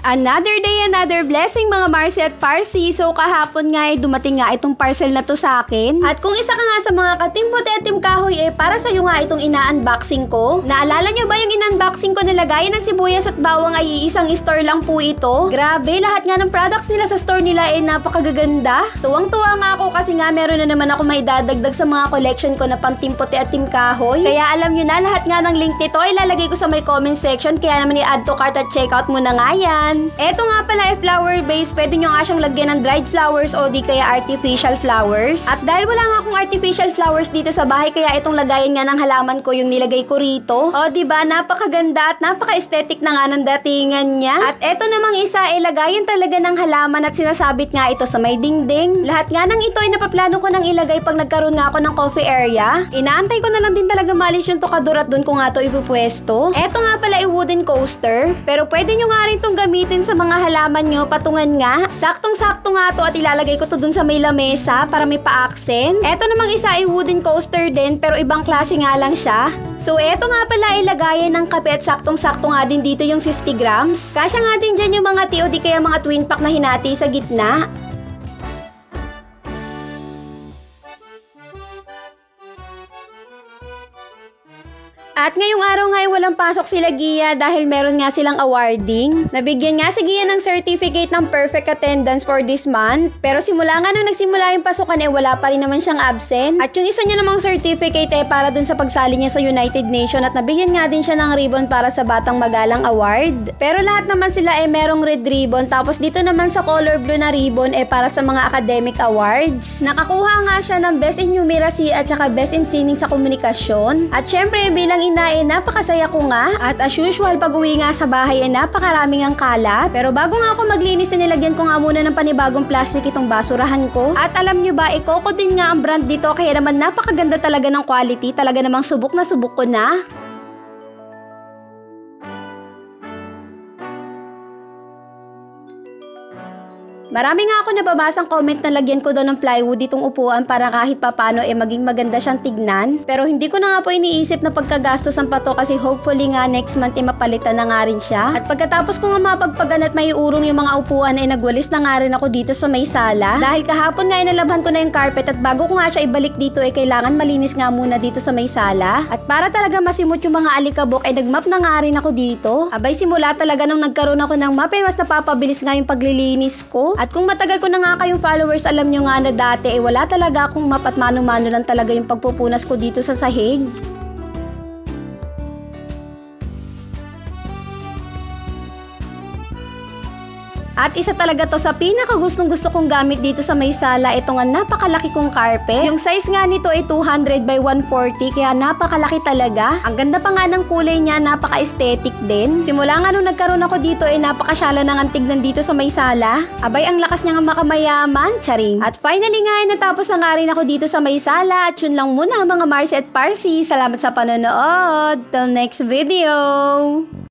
Another day, another blessing mga Marcy at Parsi. So kahapon nga dumating nga itong parcel na to sa akin. At kung isa ka nga sa mga katim puti at tim kahoy para sa'yo nga itong ina-unboxing ko. Naalala nyo ba yung in-unboxing ko na lagayan ng sibuyas at bawang ay isang store lang po ito? Grabe, lahat nga ng products nila sa store nila napakagaganda. Tuwang-tuwa nga ako kasi nga meron na naman ako may dadagdag sa mga collection ko na pang tim puti at tim kahoy. Kaya alam nyo na, lahat nga ng link nito ay lalagay ko sa may comment section. Kaya naman i-add to cart at checkout mo na nga yan. Eto nga pala flower base, pwede nyo nga siyang lagyan ng dried flowers o di kaya artificial flowers. At dahil wala nga akong artificial flowers dito sa bahay, kaya itong lagayan nga ng halaman ko yung nilagay ko rito. O diba, napakaganda at napaka-aesthetic na nga ng datingan niya. At eto namang isa lagayan talaga ng halaman at sinasabit nga ito sa may dingding. Lahat nga ng ito ay napaplano ko nang ilagay pag nagkaroon nga ako ng coffee area. Inaantay ko na lang din talaga malis yung tukador at dun ko nga to ipupwesto. Eto nga pala wooden coaster, pero pwede nyo nga rin itong gamitin sa mga halaman nyo, patungan nga. Saktong-sakto nga to at ilalagay ko to dun sa may lamesa para may pa-accent. Eto namang isa wooden coaster din pero ibang klase nga lang siya. So eto nga pala lagayan ng kape at saktong-sakto nga din dito yung 50 grams. Kasya nga din dyan yung mga tea o di kaya mga twin pack na hinati sa gitna. At ngayong araw nga walang pasok sila Gia dahil meron nga silang awarding. Nabigyan nga si Gia ng certificate ng perfect attendance for this month. Pero simula nga nung nagsimula yung pasukan wala pa rin naman siyang absent. At yung isa niya namang certificate para dun sa pagsali niya sa United Nations at nabigyan nga din siya ng ribbon para sa Batang Magalang Award. Pero lahat naman sila merong red ribbon, tapos dito naman sa color blue na ribbon para sa mga academic awards. Nakakuha nga siya ng Best in Numeracy at saka Best in Singing sa Komunikasyon. At syempre bilang napakasaya ko nga. At as usual, pag uwi nga sa bahay napakaraming ang kalat. Pero bago nga ako maglinis nilagyan ko nga muna ng panibagong plastic itong basurahan ko. At alam nyo ba, Coco din nga ang brand dito, kaya naman napakaganda talaga ng quality. Talaga namang subok na subok ko na. Marami nga ako nababasang comment na lagyan ko daw ng plywood itong upuan para kahit papano maging maganda siyang tignan. Pero hindi ko na nga po iniisip na pagkagastosan pa to kasi hopefully nga next month mapalitan na nga rin siya. At pagkatapos ko nga mapagpagan at may urong yung mga upuan nagwalis na nga rin ako dito sa may sala. Dahil kahapon nga nalabhan ko na yung carpet at bago ko nga siya ibalik dito kailangan malinis nga muna dito sa may sala. At para talaga masimot yung mga alikabok nagmap na nga rin ako dito. Abay simula talaga nung nagkaroon ako ng map mas napapabilis nga yung paglilinis ko. At kung matagal ko na nga kayong followers, alam nyo nga na dati wala talaga akong map at mano-mano lang talaga yung pagpupunas ko dito sa sahig. At isa talaga to sa pinakagustong gusto kong gamit dito sa may sala. Ito nga napakalaki kong carpet. Yung size nga nito 200 by 140 kaya napakalaki talaga. Ang ganda pa nga ng kulay niya, napaka-aesthetic din. Simula nga nung nagkaroon ako dito napakasyala ng tignan dito sa may sala. Abay ang lakas niya nga makamayaman, charing. At finally nga natapos na nga rin ako dito sa may sala. At yun lang muna mga Marcy at Parsi. Salamat sa panonood. Till next video!